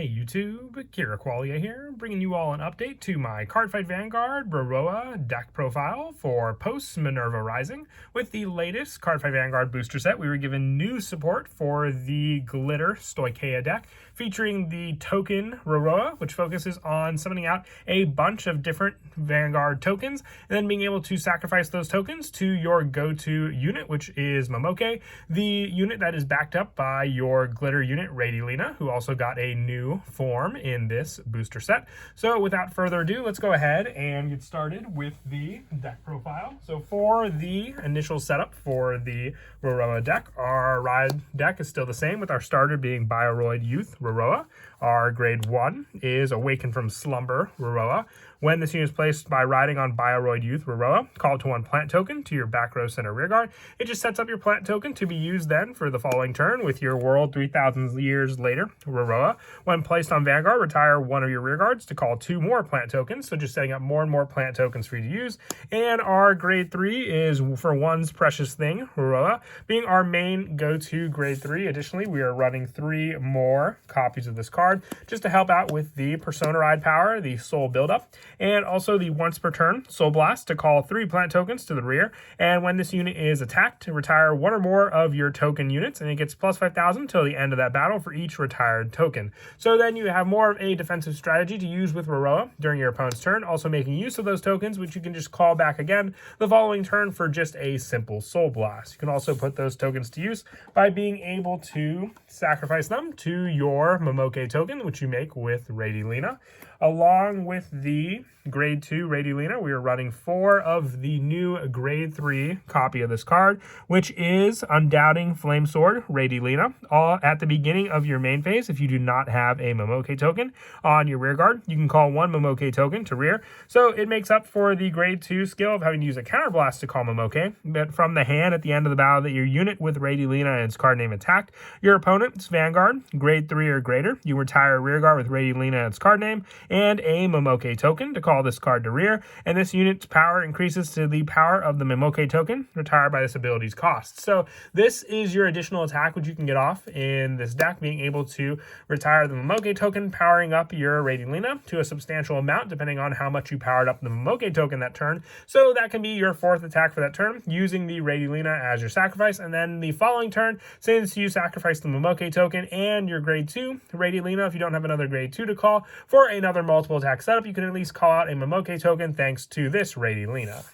Hey YouTube, Kira Qualia here, bringing you all an update to my Cardfight Vanguard Rorowa deck profile for post Minerva Rising. With the latest Cardfight Vanguard booster set, we were given new support for the Glitter Stoicheia deck, featuring the token Rorowa, which focuses on summoning out a bunch of different Vanguard tokens, and then being able to sacrifice those tokens to your go-to unit, which is Momoke, the unit that is backed up by your Glitter unit, Radilina, who also got a new form in this booster set. So without further ado, let's go ahead and get started with the deck profile. So for the initial setup for the Rorowa deck, our ride deck is still the same, with our starter being Bioroid Youth Rorowa. Our grade 1 is Awaken from Slumber Rorowa. When this unit is placed by riding on Bioroid Youth Rorowa, call it to 1 plant token to your back row center rearguard. It just sets up your plant token to be used then for the following turn with your World 3,000 Years Later Rorowa. When placed on Vanguard, retire 1 of your rearguards to call 2 more plant tokens, so just setting up more and more plant tokens for you to use. And our grade 3 is For One's Precious Thing Rorowa, being our main go-to grade 3. Additionally, we are running 3 more copies of this card just to help out with the Persona Ride power, the Soul buildup, and also the once per turn Soul Blast to call 3 plant tokens to the rear. And when this unit is attacked, retire 1 or more of your token units, and it gets plus 5,000 till the end of that battle for each retired token. So then you have more of a defensive strategy to use with Rorowa during your opponent's turn, also making use of those tokens, which you can just call back again the following turn for just a simple Soul Blast. You can also put those tokens to use by being able to sacrifice them to your Momoke token, which you make with Radilina. Along with the grade 2 Radilina, we are running 4 of the new grade 3 copy of this card, which is Undoubting Flamesword Radilina. All at the beginning of your main phase, if you do not have a Momoke token on your rear guard, you can call 1 Momoke token to rear. So it makes up for the grade 2 skill of having to use a counterblast to call Momoke. But from the hand at the end of the battle that your unit with Radilina and its card name attacked your opponent's Vanguard, grade 3 or greater, you retire a rear guard with Radilina and its card name and a Momoke token to call this card to rear, and this unit's power increases to the power of the Momoke token retired by this ability's cost. So this is your additional attack which you can get off in this deck, being able to retire the Momoke token, powering up your Radilina to a substantial amount depending on how much you powered up the Momoke token that turn. So that can be your 4th attack for that turn, using the Radilina as your sacrifice, and then the following turn, since you sacrifice the Momoke token and your grade 2 Radilina, if you don't have another grade 2 to call for another multiple attack setup, you can at least call out a Momoke token thanks to this Radilina.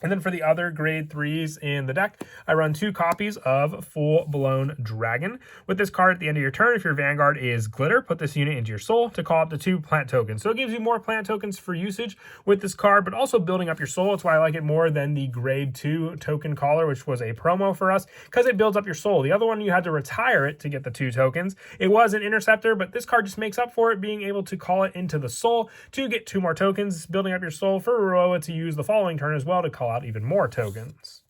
And then for the other grade 3s in the deck, I run 2 copies of Full Blown Dragon. With this card at the end of your turn, if your Vanguard is Glitter, put this unit into your soul to call up to 2 plant tokens. So it gives you more plant tokens for usage with this card, but also building up your soul. That's why I like it more than the grade 2 token caller, which was a promo for us, because it builds up your soul. The other one, you had to retire it to get the 2 tokens. It was an interceptor, but this card just makes up for it, being able to call it into the soul to get 2 more tokens, building up your soul for Rorowa to use the following turn as well to call out even more tokens.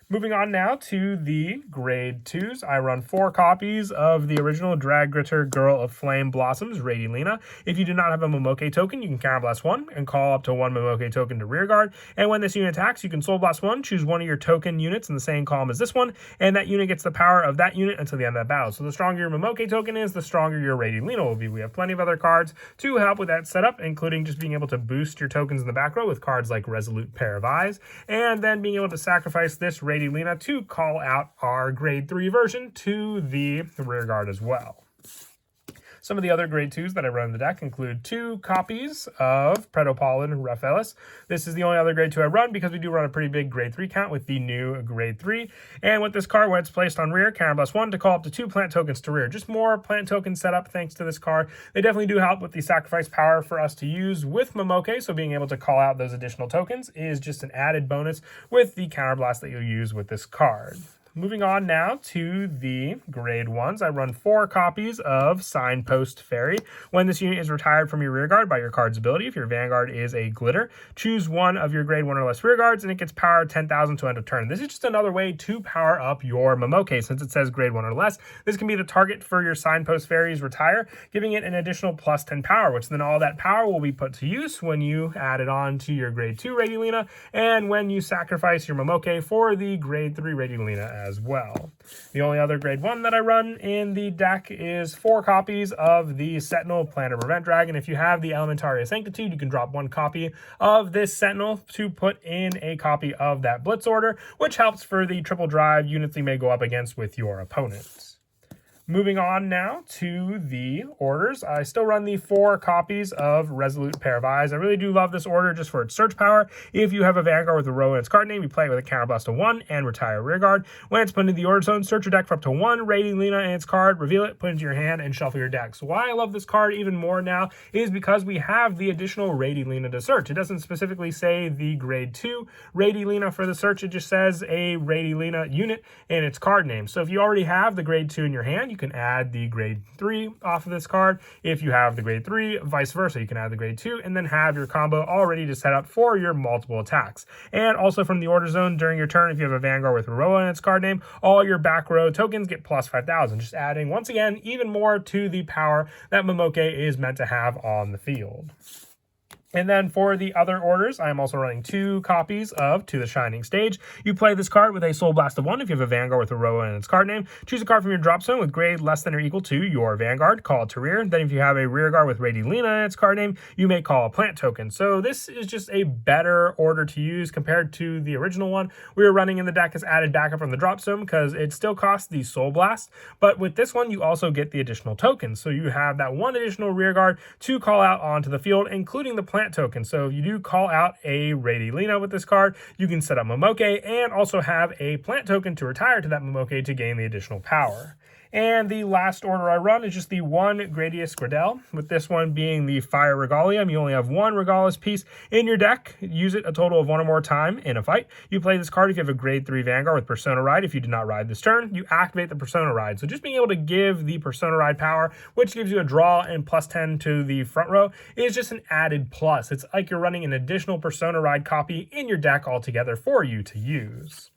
Moving on now to the grade 2s, I run 4 copies of the original Drag Gritter Girl of Flame Blossoms, Radilina. If you do not have a Momoke token, you can counterblast 1 and call up to 1 Momoke token to rearguard. And when this unit attacks, you can Soul Blast 1, choose 1 of your token units in the same column as this one, and that unit gets the power of that unit until the end of that battle. So the stronger your Momoke token is, the stronger your Radilina will be. We have plenty of other cards to help with that setup, including just being able to boost your tokens in the back row with cards like Resolute Pair of Eyes, and then being able to sacrifice this Radilina to call out our grade 3 version to the rear guard as well. Some of the other grade 2s that I run in the deck include 2 copies of Predopollen Raphaelis. This is the only other grade 2 I run because we do run a pretty big grade 3 count with the new grade 3. And with this card, when it's placed on rear, counterblast 1 to call up to 2 plant tokens to rear. Just more plant token setup thanks to this card. They definitely do help with the sacrifice power for us to use with Momoke, so being able to call out those additional tokens is just an added bonus with the counterblast that you'll use with this card. Moving on now to the grade 1s, I run 4 copies of Signpost Fairy. When this unit is retired from your rearguard by your card's ability, if your Vanguard is a Glitter, choose 1 of your grade 1 or less rearguards, and it gets power 10,000 to end of turn. This is just another way to power up your Momoke. Since it says grade 1 or less, this can be the target for your Signpost Fairy's retire, giving it an additional plus 10 power, which then all that power will be put to use when you add it on to your grade 2 Radilina, and when you sacrifice your Momoke for the grade 3 Radilina as well. The only other grade 1 that I run in the deck is 4 copies of the Sentinel Plan to Prevent Dragon. If you have the Elementaria Sanctitude, you can drop 1 copy of this Sentinel to put in a copy of that Blitz Order, which helps for the triple drive units you may go up against with your opponents. Moving on now to the orders. I still run the 4 copies of Resolute Pair of Eyes. I really do love this order just for its search power. If you have a Vanguard with a Rorowa in its card name, you play it with a counterblast of 1 and retire Rearguard. When it's put into the order zone, search your deck for up to 1 Rating Lena in its card, reveal it, put it into your hand, and shuffle your deck. So why I love this card even more now is because we have the additional Rating Lena to search. It doesn't specifically say the grade 2 Rating Lena for the search. It just says a Rating Lena unit in its card name. So if you already have the grade 2 in your hand, you can add the grade 3 off of this card. If you have the grade 3, vice versa, you can add the grade 2 and then have your combo all ready to set up for your multiple attacks. And also from the order zone during your turn, if you have a Vanguard with Rorowa in its card name, all your back row tokens get plus 5,000, just adding once again even more to the power that Momoke is meant to have on the field. And then for the other orders, I am also running 2 copies of To the Shining Stage. You play this card with a Soul Blast of 1 if you have a Vanguard with a Rorowa in its card name. Choose a card from your drop zone with grade less than or equal to your Vanguard. Call it to rear. Then if you have a Rearguard with Rating Lena in its card name, you may call a plant token. So this is just a better order to use compared to the original one we were running in the deck as added backup from the drop zone because it still costs the Soul Blast. But with this one, you also get the additional tokens. So you have that 1 additional Rearguard to call out onto the field, including the plant token. So if you do call out a Rating Lena with this card, you can set up Momoke and also have a plant token to retire to that Momoke to gain the additional power. And the last order I run is just the 1 Gradius Gradel, with this one being the Fire Regalium. You only have 1 Regalius piece in your deck. Use it a total of 1 or more time in a fight. You play this card if you have a grade 3 Vanguard with Persona Ride. If you did not ride this turn, you activate the Persona Ride. So just being able to give the Persona Ride power, which gives you a draw and plus 10 to the front row, is just an added plus. It's like you're running an additional Persona Ride copy in your deck altogether for you to use.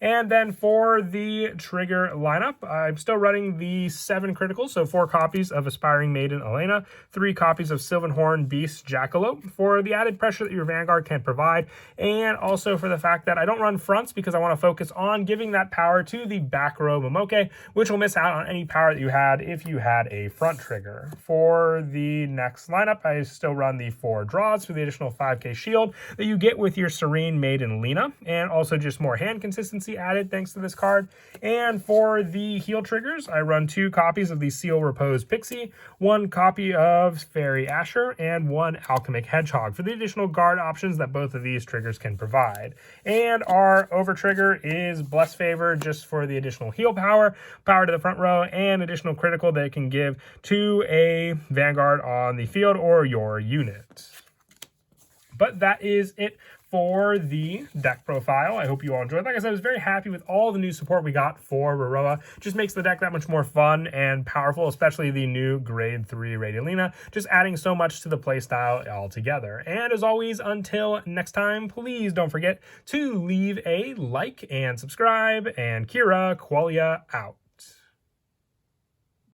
And then for the trigger lineup, I'm still running the 7 criticals, so 4 copies of Aspiring Maiden Elena, 3 copies of Sylvanhorn Beast Jackalope for the added pressure that your Vanguard can provide, and also for the fact that I don't run fronts because I want to focus on giving that power to the back row Momoke, which will miss out on any power that you had if you had a front trigger. For the next lineup, I still run the 4 draws for the additional 5k shield that you get with your Serene Maiden Lena, and also just more hand consistency added thanks to this card. And for the heal triggers, I run 2 copies of the Seal Repose Pixie, 1 copy of Fairy Asher, and 1 Alchemic Hedgehog for the additional guard options that both of these triggers can provide. And our over trigger is Bless Favor, just for the additional heal power, power to the front row, and additional critical that it can give to a Vanguard on the field or your unit. But that is it for the deck profile. I hope you all enjoyed. Like I said, I was very happy with all the new support we got for Rorowa. Just makes the deck that much more fun and powerful, especially the new grade 3 Rating Lena, just adding so much to the playstyle altogether. And as always, until next time, please don't forget to leave a like and subscribe, and Kira Qualia out.